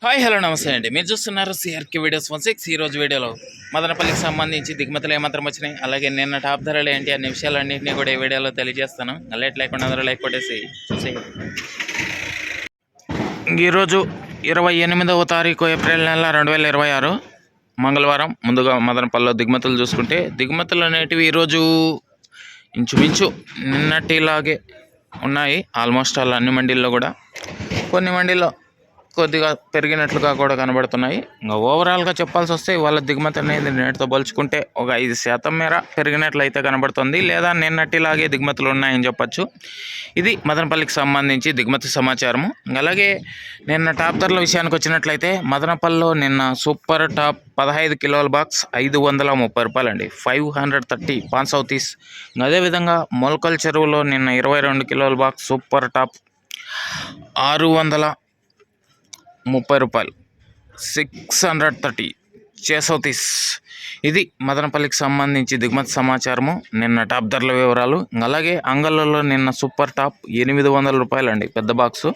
Hi hello నమస్తే అండి. మీరు చూస్తున్నారు సిఆర్కే వీడియోస్ 16. ఈరోజు వీడియోలో మదనపల్లికి సంబంధించి దిగుమతులు ఏమాత్రం వచ్చినాయి, అలాగే నిన్న టాప్ ధరలు ఏంటి అనే విషయాలన్నింటినీ కూడా ఈ వీడియోలో తెలియజేస్తాను. లేట్ లేకుండా అందరూ లైక్ కొట్టేసి చూసేయండి. ఈరోజు 28వ తారీఖు ఏప్రిల్ నెల 2026 మంగళవారం. ముందుగా మదనపల్లిలో దిగుమతులు చూసుకుంటే దిగుమతులు అనేటివి ఈరోజు ఇంచుమించు నిన్నటిలాగే ఉన్నాయి. ఆల్మోస్ట్ ఆల్ అన్ని మండీల్లో కూడా, కొన్ని మండీల్లో కొద్దిగా పెరిగినట్లుగా కూడా కనబడుతున్నాయి. ఇంకా ఓవరాల్గా చెప్పాల్సి వస్తే వాళ్ళ దిగుమతి అనేది నేటితో పోల్చుకుంటే ఒక 5% మేర పెరిగినట్లయితే కనబడుతుంది, లేదా నిన్నటిలాగే దిగుమతులు ఉన్నాయని చెప్పచ్చు. ఇది మదనపల్లికి సంబంధించి దిగుమతి సమాచారము. అలాగే నిన్న టాప్ ధరల విషయానికి వచ్చినట్లయితే మదనపల్లిలో నిన్న సూపర్ టాప్ 15 కిలోల బాక్స్ 530 రూపాయలు అండి, 530 530. అదేవిధంగా మొలకల్ చెరువులో నిన్న 22 కిలోల బాక్స్ సూపర్ టాప్ 630 రూపాయలు, 630 630. ఇది మదనపల్లికి సంబంధించి దిగుమతి సమాచారము, నిన్న టాప్ ధరల వివరాలు. అలాగే అంగళ్ళలో నిన్న సూపర్ టాప్ 800 రూపాయలు అండి, పెద్ద బాక్సు.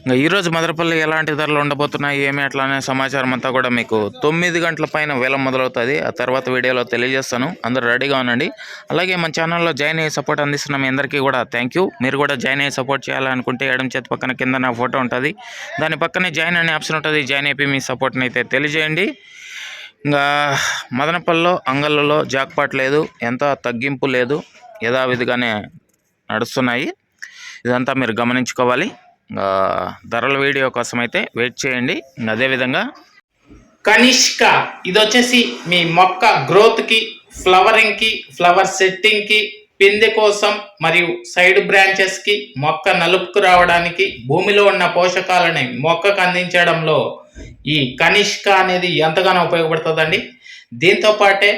ఇంకా ఈరోజు మదనపల్లి ఎలాంటి ధరలు ఉండబోతున్నాయి ఏమి అట్లా అనే సమాచారం అంతా కూడా మీకు 9 గంటల పైన వేలం మొదలవుతుంది. ఆ తర్వాత వీడియోలో తెలియజేస్తాను. అందరూ రెడీగా ఉండండి. అలాగే మన ఛానల్లో జాయిన్ అయ్యి సపోర్ట్ అందిస్తున్న మీ అందరికీ కూడా థ్యాంక్ యూ. మీరు కూడా జాయిన్ అయ్యి సపోర్ట్ చేయాలనుకుంటే ఎడమ చేతి పక్కన కింద నా ఫోటో ఉంటుంది, దాని పక్కనే జాయిన్ అనే ఆప్షన్ ఉంటుంది. జాయిన్ అయిపోయి మీ సపోర్ట్ని అయితే తెలియజేయండి. ఇంకా మదనపల్లిలో అంగళ్ళలో జాక్పాట్ లేదు, ఎంత తగ్గింపు లేదు, యథావిధిగానే నడుస్తున్నాయి. ఇదంతా మీరు గమనించుకోవాలి. ధరల వీడియో కోసం అయితే వెయిట్ చేయండి. అదేవిధంగా కనిష్క, ఇది వచ్చేసి మీ మొక్క గ్రోత్కి, ఫ్లవరింగ్కి, ఫ్లవర్ సెట్టింగ్కి, పిందె కోసం మరియు సైడ్ బ్రాంచెస్కి, మొక్క నలుపుకు రావడానికి, భూమిలో ఉన్న పోషకాలని మొక్కకు అందించడంలో ఈ కనిష్క అనేది ఎంతగానో ఉపయోగపడుతుందండి. దీంతో పాటే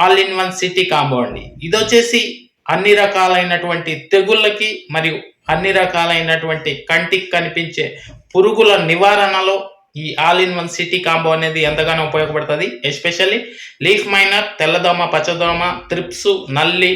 all in one city combo అండి. ఇది వచ్చేసి అన్ని రకాలైనటువంటి తెగుళ్ళకి మరియు అన్ని రకాలైనటువంటి కంటికి కనిపించే పురుగుల నివారణలో ఈ all in one city combo అనేది ఎంతగానో ఉపయోగపడుతుంది. ఎస్పెషల్లీ లీఫ్ మైనర్, తెల్లదోమ, పచ్చదోమ, త్రిప్స్, నల్లి,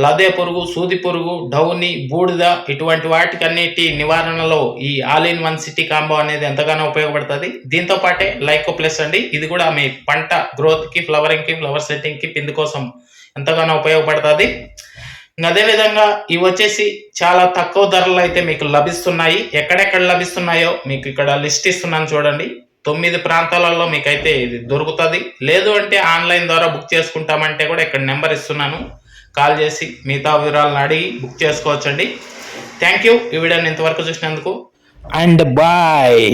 లదే పురుగు, సూది పురుగు, డౌని, బూడిద, ఇటువంటి వాటికన్నిటి నివారణలో ఈ all in one city combo అనేది ఎంతగానో ఉపయోగపడుతుంది. దీంతో పాటే లైకో ప్లస్ అండి, ఇది కూడా మీ పంట గ్రోత్కి, ఫ్లవరింగ్కి, ఫ్లవర్ సెట్టింగ్కి, పిండి కోసం ఎంతగానో ఉపయోగపడుతుంది. అదేవిధంగా ఇవి వచ్చేసి చాలా తక్కువ ధరలు అయితే మీకు లభిస్తున్నాయి. ఎక్కడెక్కడ లభిస్తున్నాయో మీకు ఇక్కడ లిస్ట్ ఇస్తున్నాను చూడండి. 9 ప్రాంతాలలో మీకైతే ఇది దొరుకుతుంది. లేదు అంటే ఆన్లైన్ ద్వారా బుక్ చేసుకుంటామంటే కూడా ఇక్కడ నెంబర్ ఇస్తున్నాను, కాల్ చేసి మిగతా వివరాలను అడిగి బుక్ చేసుకోవచ్చండి. థ్యాంక్ యూ ఈ వీడియోని ఇంతవరకు చూసినందుకు, అండ్ బాయ్.